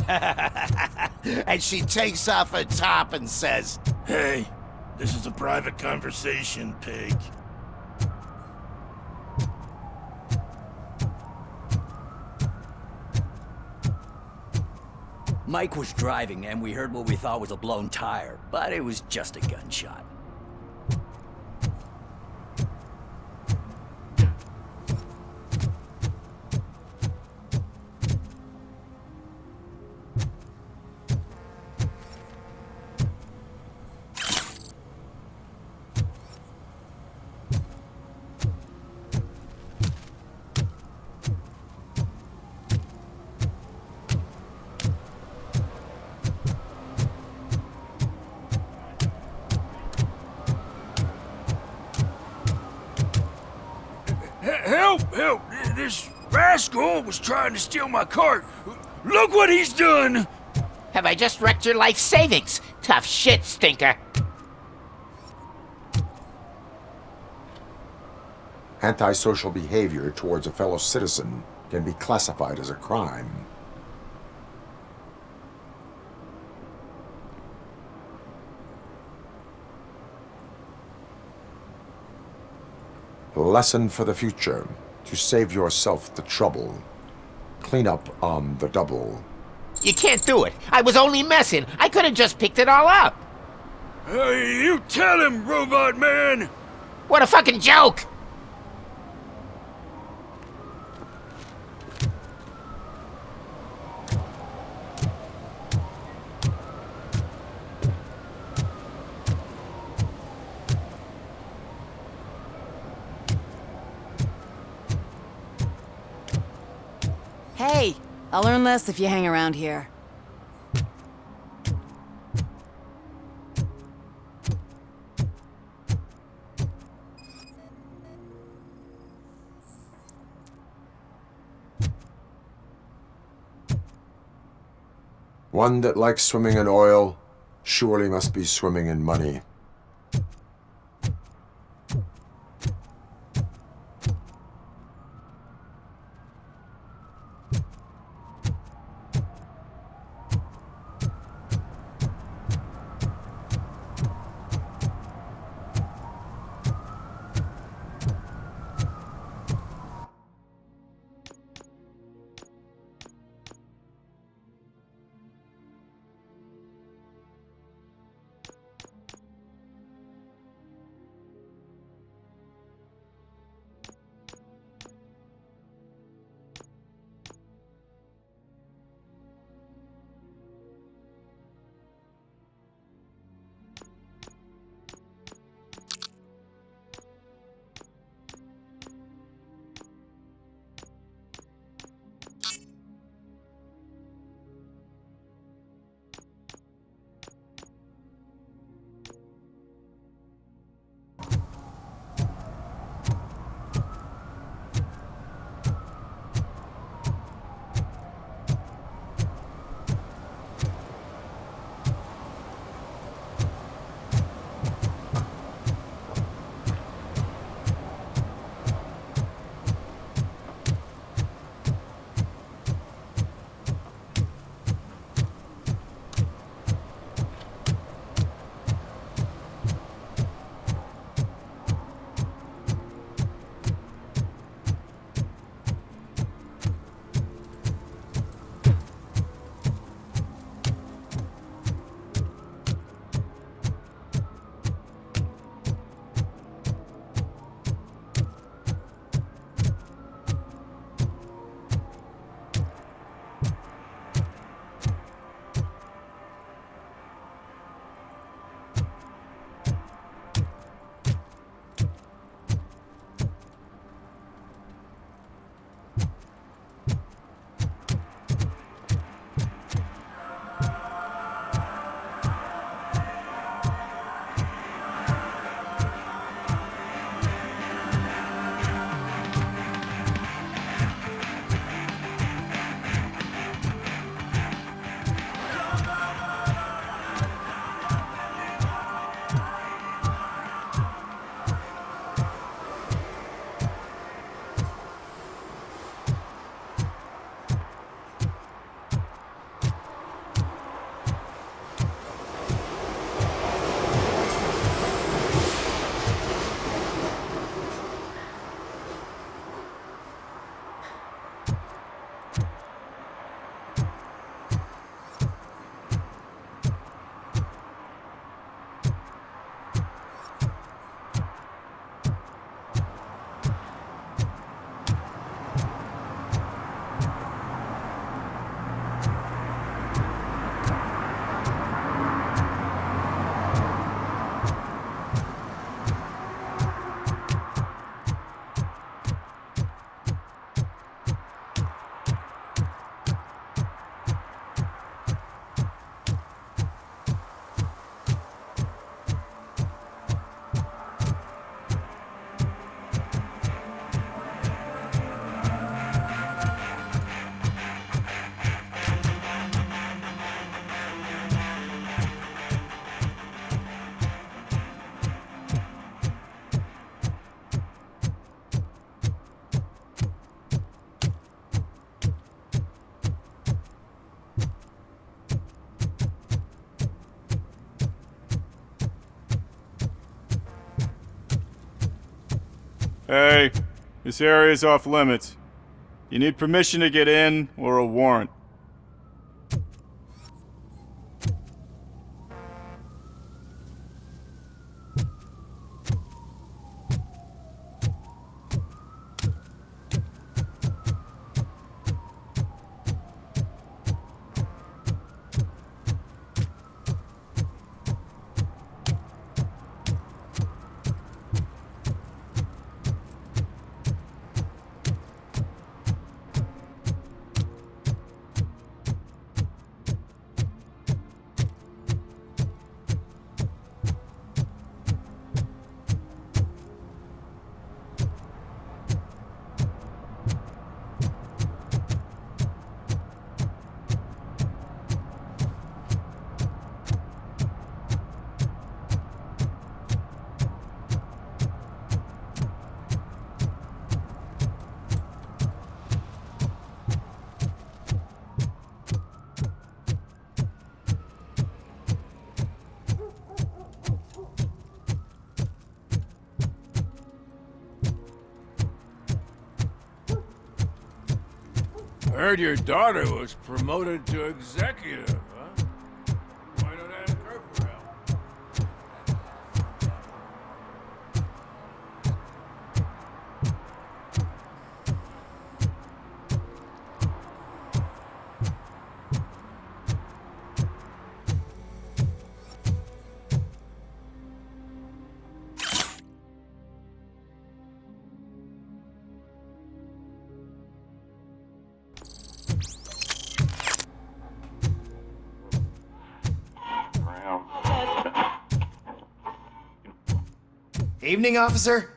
And she takes off her top and says, Hey, this is a private conversation, pig. Mike was driving and we heard what we thought was a blown tire, but it was just a gunshot. Help! Help! This rascal was trying to steal my cart. Look what he's done! Have I just wrecked your life savings? Tough shit, stinker. Antisocial behavior towards a fellow citizen can be classified as a crime. Lesson for the future: to save yourself the trouble. Clean up on the double. You can't do it. I was only messing. I could have just picked it all up. Hey, you tell him, Robot Man! What a fucking joke! Hey, I'll learn less if you hang around here. One that likes swimming in oil surely must be swimming in money. Hey, this area is off limits. You need permission to get in or a warrant. I heard your daughter was promoted to executive, huh? Why don't I ask her for help? Evening, officer.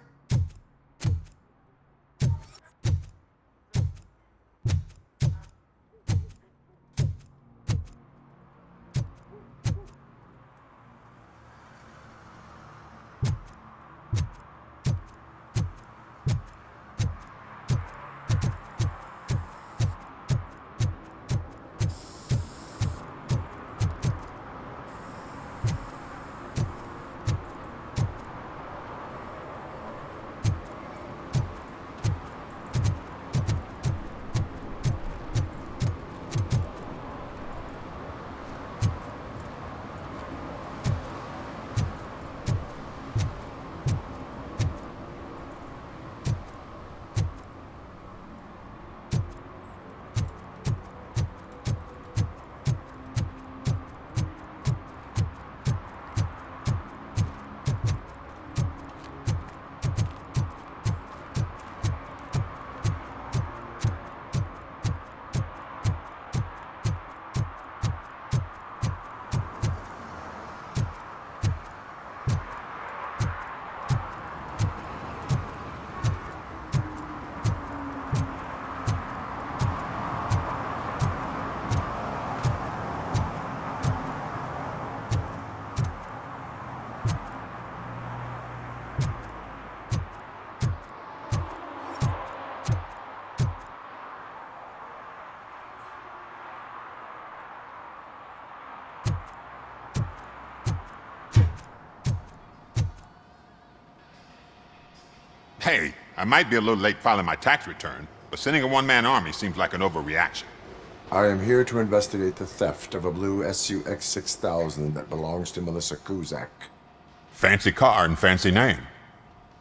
Hey, I might be a little late filing my tax return, but sending a one-man army seems like an overreaction. I am here to investigate the theft of a blue SUX 6000 that belongs to Melissa Kuzak. Fancy car and fancy name.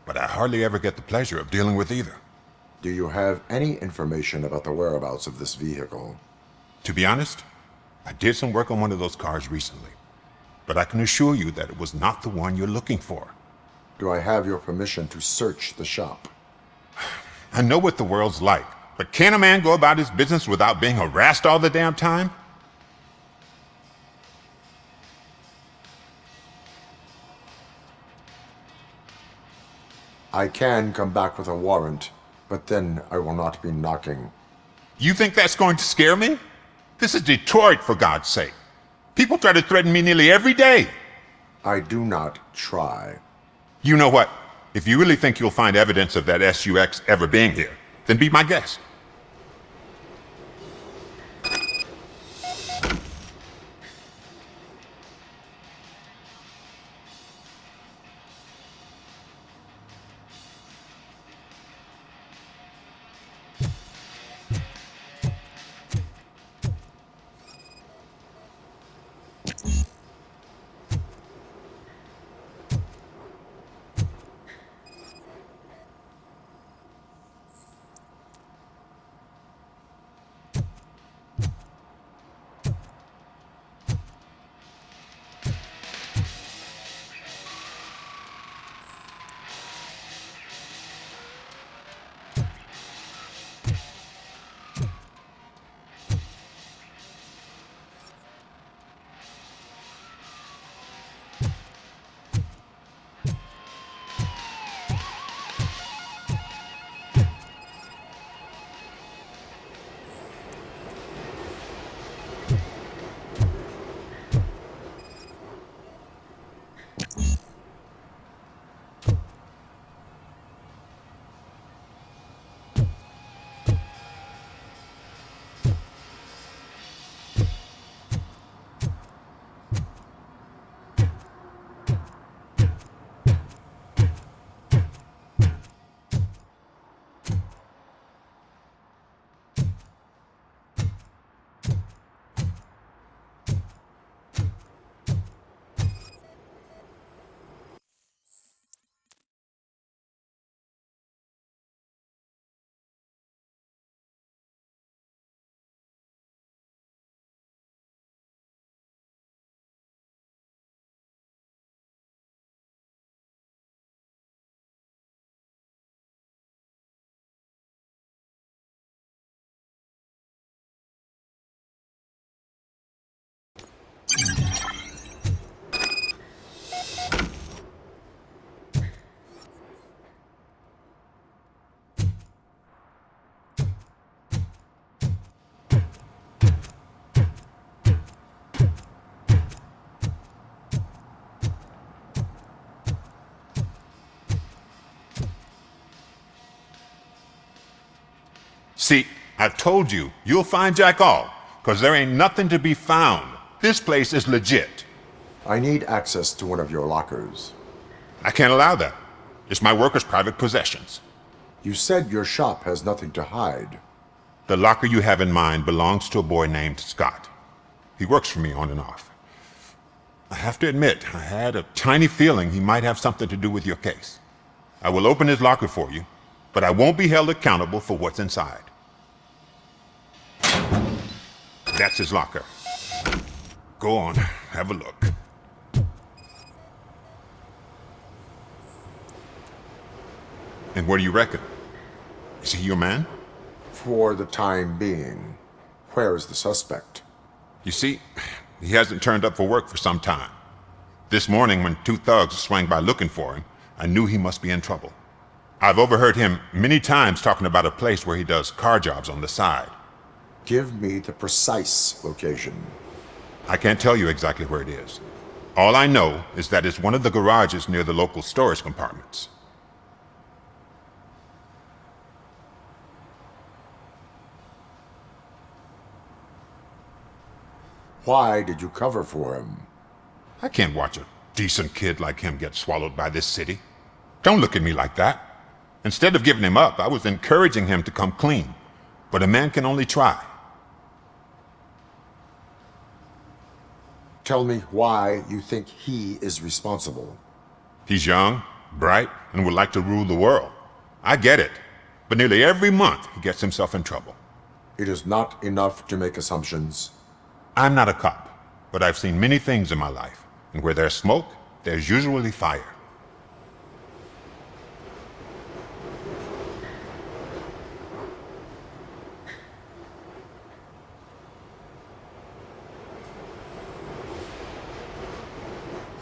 But I hardly ever get the pleasure of dealing with either. Do you have any information about the whereabouts of this vehicle? To be honest, I did some work on one of those cars recently. But I can assure you that it was not the one you're looking for. Do I have your permission to search the shop? I know what the world's like, but can a man go about his business without being harassed all the damn time? I can come back with a warrant, but then I will not be knocking. You think that's going to scare me? This is Detroit, for God's sake. People try to threaten me nearly every day. I do not try. You know what? If you really think you'll find evidence of that SUX ever being here, then be my guest. See, I told you, you'll find Jack all, because there ain't nothing to be found. This place is legit. I need access to one of your lockers. I can't allow that. It's my workers' private possessions. You said your shop has nothing to hide. The locker you have in mind belongs to a boy named Scott. He works for me on and off. I have to admit, I had a tiny feeling he might have something to do with your case. I will open his locker for you, but I won't be held accountable for what's inside. That's his locker. Go on, have a look. And what do you reckon? Is he your man? For the time being, where is the suspect? You see, he hasn't turned up for work for some time. This morning, when two thugs swang by looking for him, I knew he must be in trouble. I've overheard him many times talking about a place where he does car jobs on the side. Give me the precise location. I can't tell you exactly where it is. All I know is that it's one of the garages near the local storage compartments. Why did you cover for him? I can't watch a decent kid like him get swallowed by this city. Don't look at me like that. Instead of giving him up, I was encouraging him to come clean. But a man can only try. Tell me why you think he is responsible. He's young, bright, and would like to rule the world. I get it. But nearly every month, he gets himself in trouble. It is not enough to make assumptions. I'm not a cop, but I've seen many things in my life. And where there's smoke, there's usually fire.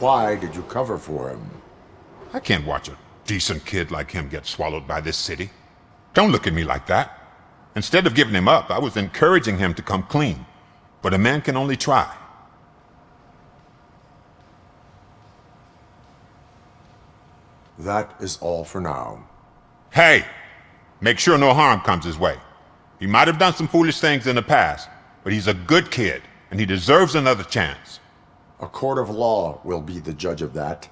Why did you cover for him? I can't watch a decent kid like him get swallowed by this city. Don't look at me like that. Instead of giving him up, I was encouraging him to come clean. But a man can only try. That is all for now. Hey! Make sure no harm comes his way. He might have done some foolish things in the past, but he's a good kid, and he deserves another chance. A court of law will be the judge of that.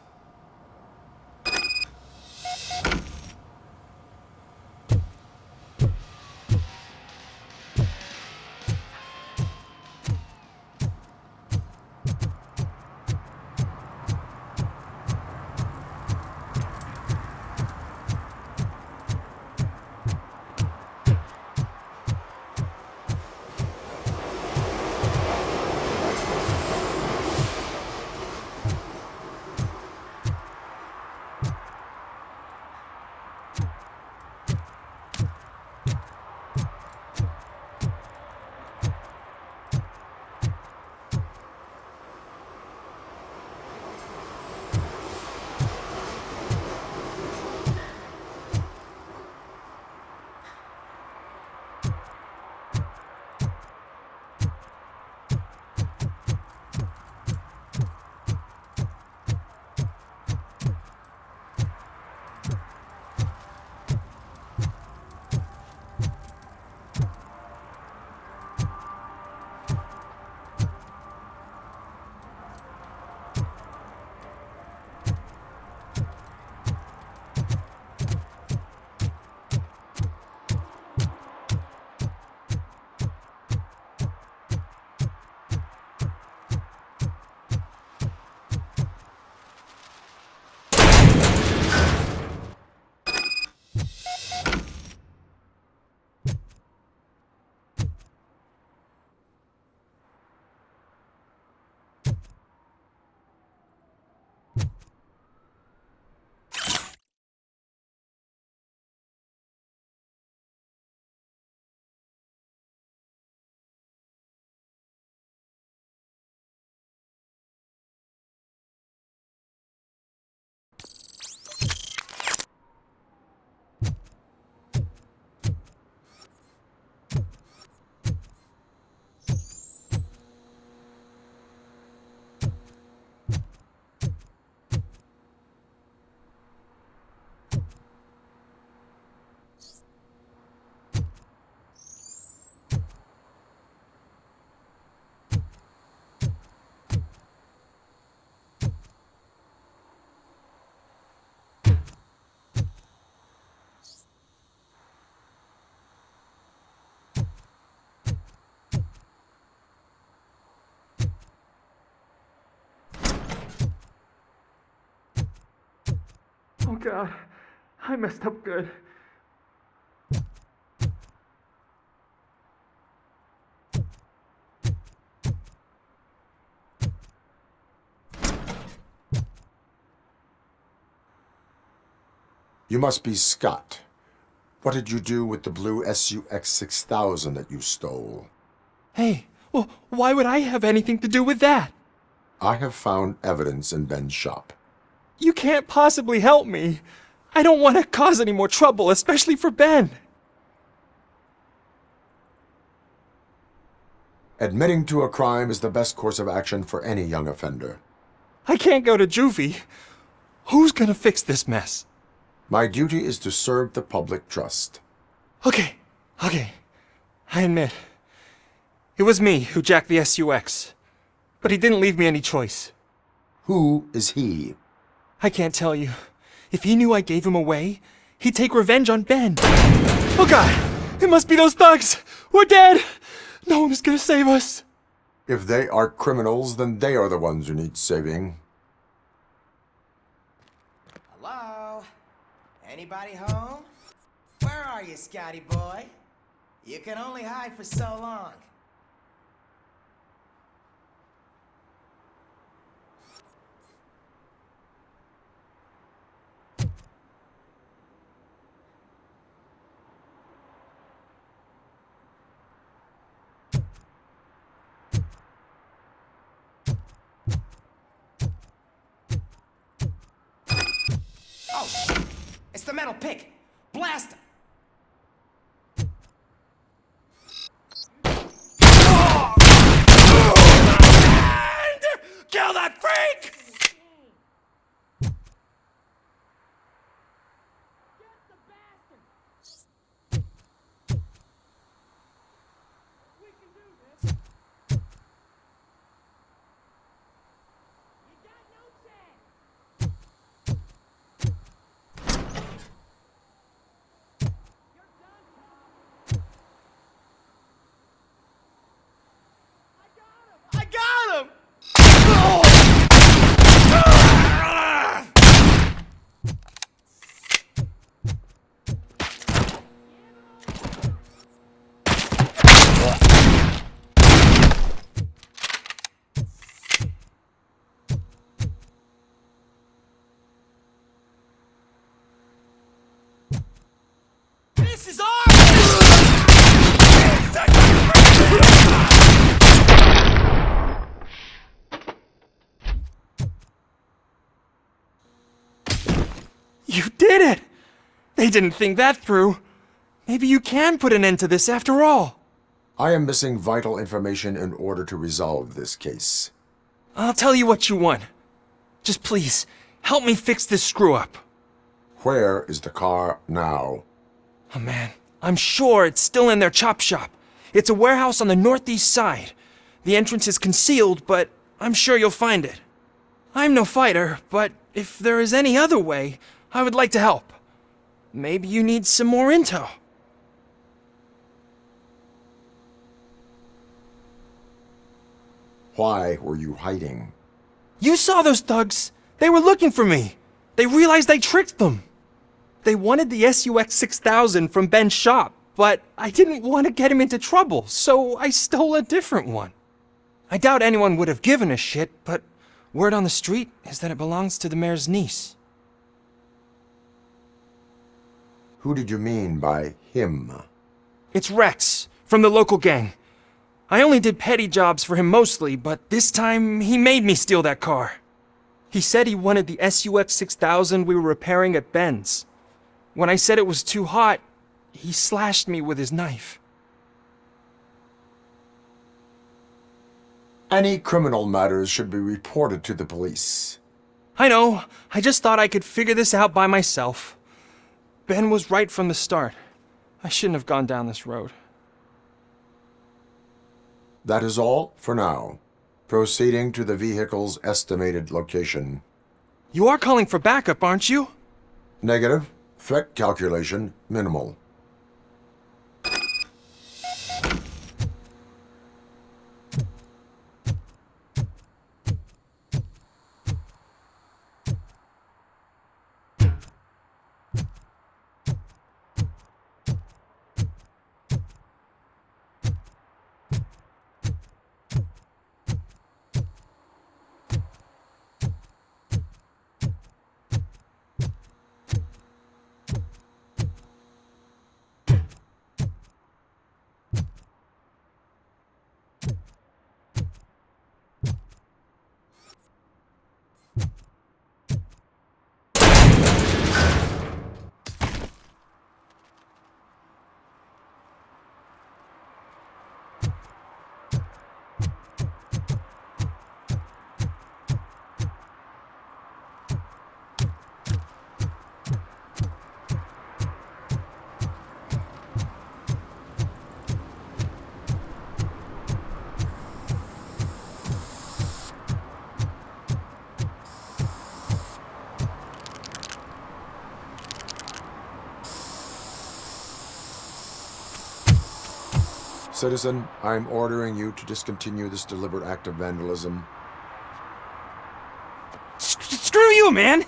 God. I messed up good. You must be Scott. What did you do with the blue SUX 6000 that you stole? Hey, well, why would I have anything to do with that? I have found evidence in Ben's shop. You can't possibly help me. I don't want to cause any more trouble, especially for Ben. Admitting to a crime is the best course of action for any young offender. I can't go to juvie. Who's gonna fix this mess? My duty is to serve the public trust. Okay. I admit. It was me who jacked the SUX. But he didn't leave me any choice. Who is he? I can't tell you. If he knew I gave him away, he'd take revenge on Ben. Oh God! It must be those thugs! We're dead! No one is gonna save us! If they are criminals, then they are the ones who need saving. Hello? Anybody home? Where are you, Scotty boy? You can only hide for so long. Oh, shit! It's the metal pick! Blast him! Kill that freak! I got him! This is ours! You did it! They didn't think that through. Maybe you can put an end to this after all. I am missing vital information in order to resolve this case. I'll tell you what you want. Just please, help me fix this screw-up. Where is the car now? Oh man, I'm sure it's still in their chop shop. It's a warehouse on the northeast side. The entrance is concealed, but I'm sure you'll find it. I'm no fighter, but if there is any other way, I would like to help. Maybe you need some more intel. Why were you hiding? You saw those thugs. They were looking for me. They realized I tricked them. They wanted the SUX 6000 from Ben's shop, but I didn't want to get him into trouble, so I stole a different one. I doubt anyone would have given a shit, but word on the street is that it belongs to the mayor's niece. Who did you mean by him? It's Rex, from the local gang. I only did petty jobs for him mostly, but this time he made me steal that car. He said he wanted the SUX 6000 we were repairing at Ben's. When I said it was too hot, he slashed me with his knife. Any criminal matters should be reported to the police. I know, I just thought I could figure this out by myself. Ben was right from the start. I shouldn't have gone down this road. That is all for now. Proceeding to the vehicle's estimated location. You are calling for backup, aren't you? Negative. Threat calculation minimal. Citizen, I'm ordering you to discontinue this deliberate act of vandalism. Screw you, man!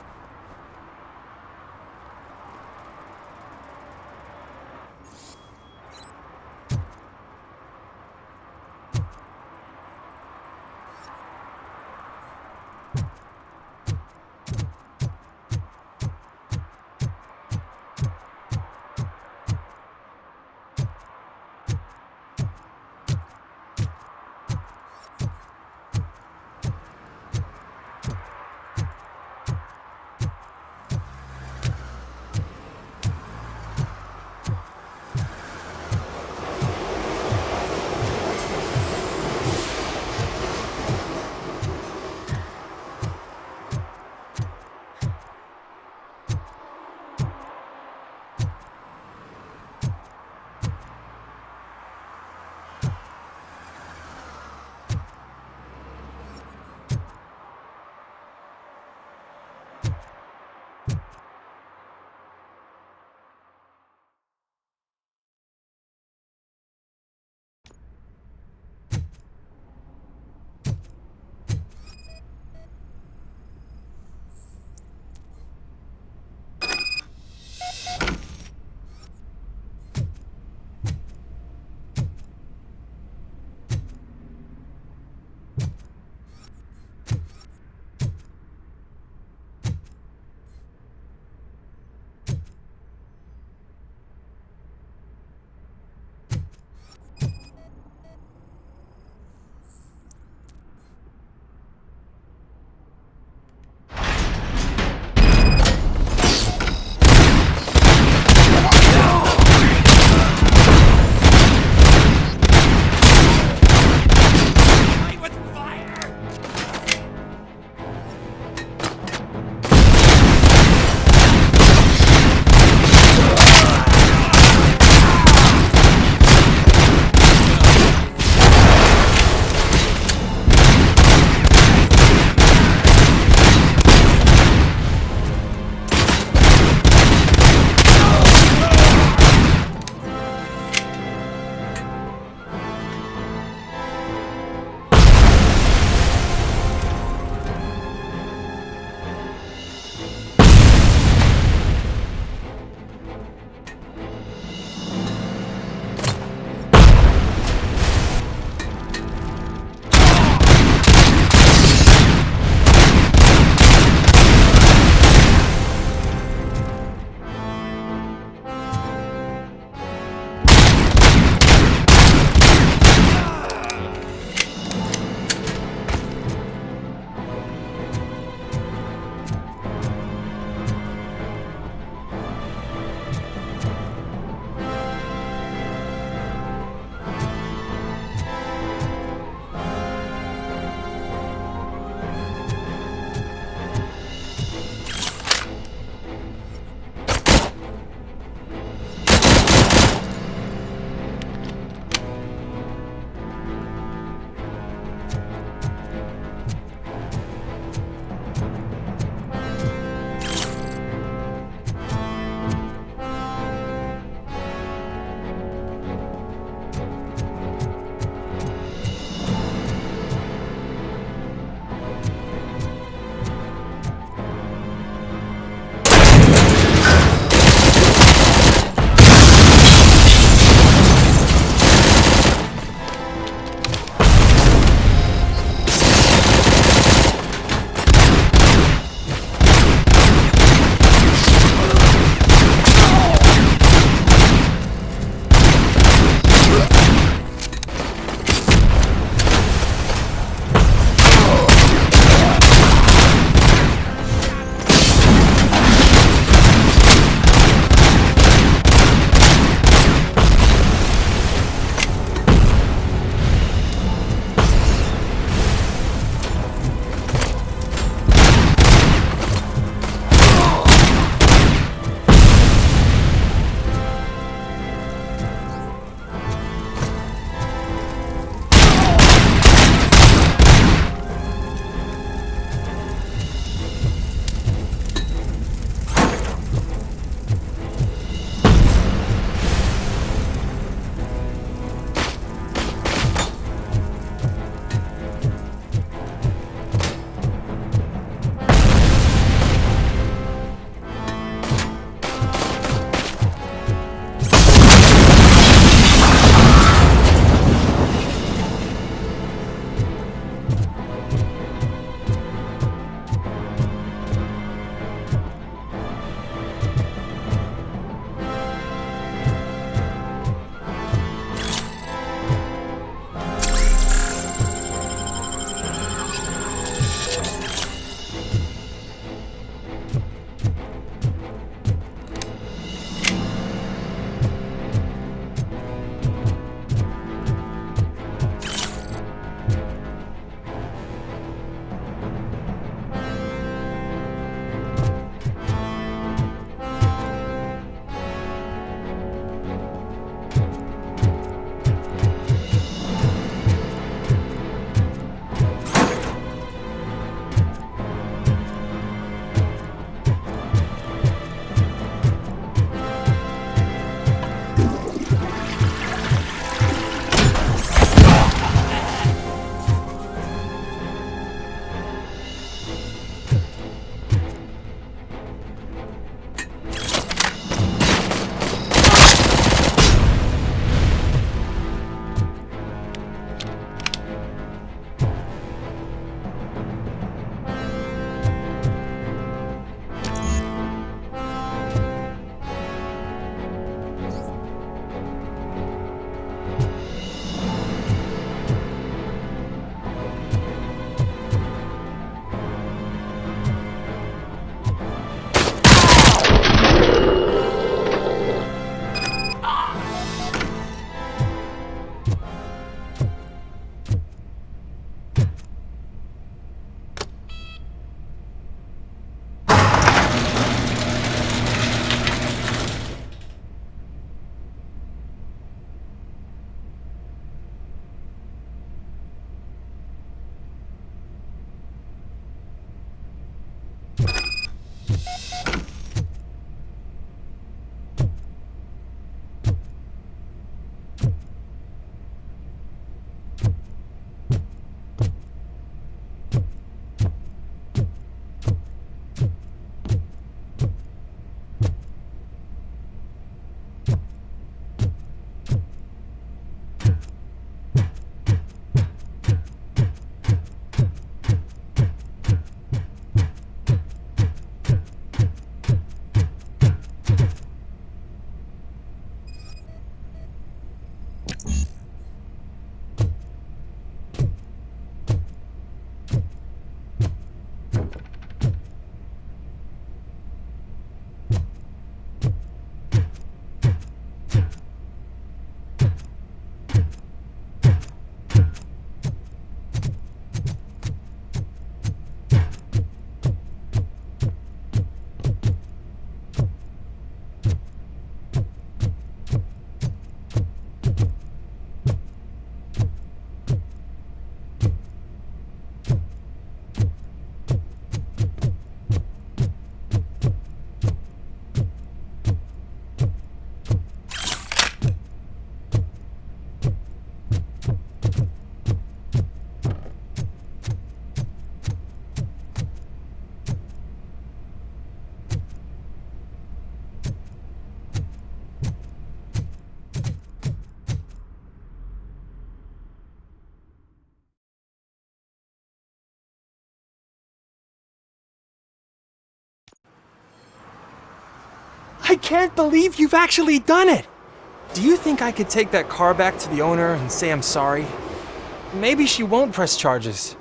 I can't believe you've actually done it! Do you think I could take that car back to the owner and say I'm sorry? Maybe she won't press charges.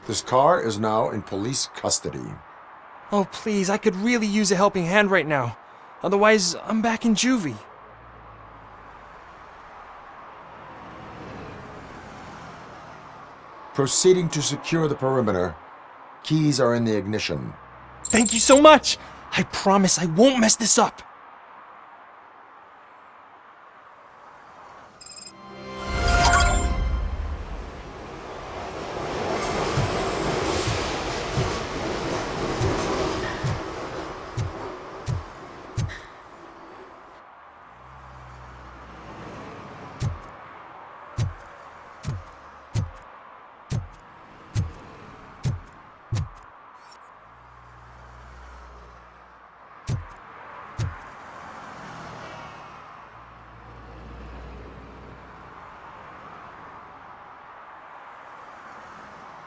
This car is now in police custody. Oh, please, I could really use a helping hand right now. Otherwise, I'm back in juvie. Proceeding to secure the perimeter. Keys are in the ignition. Thank you so much! I promise I won't mess this up.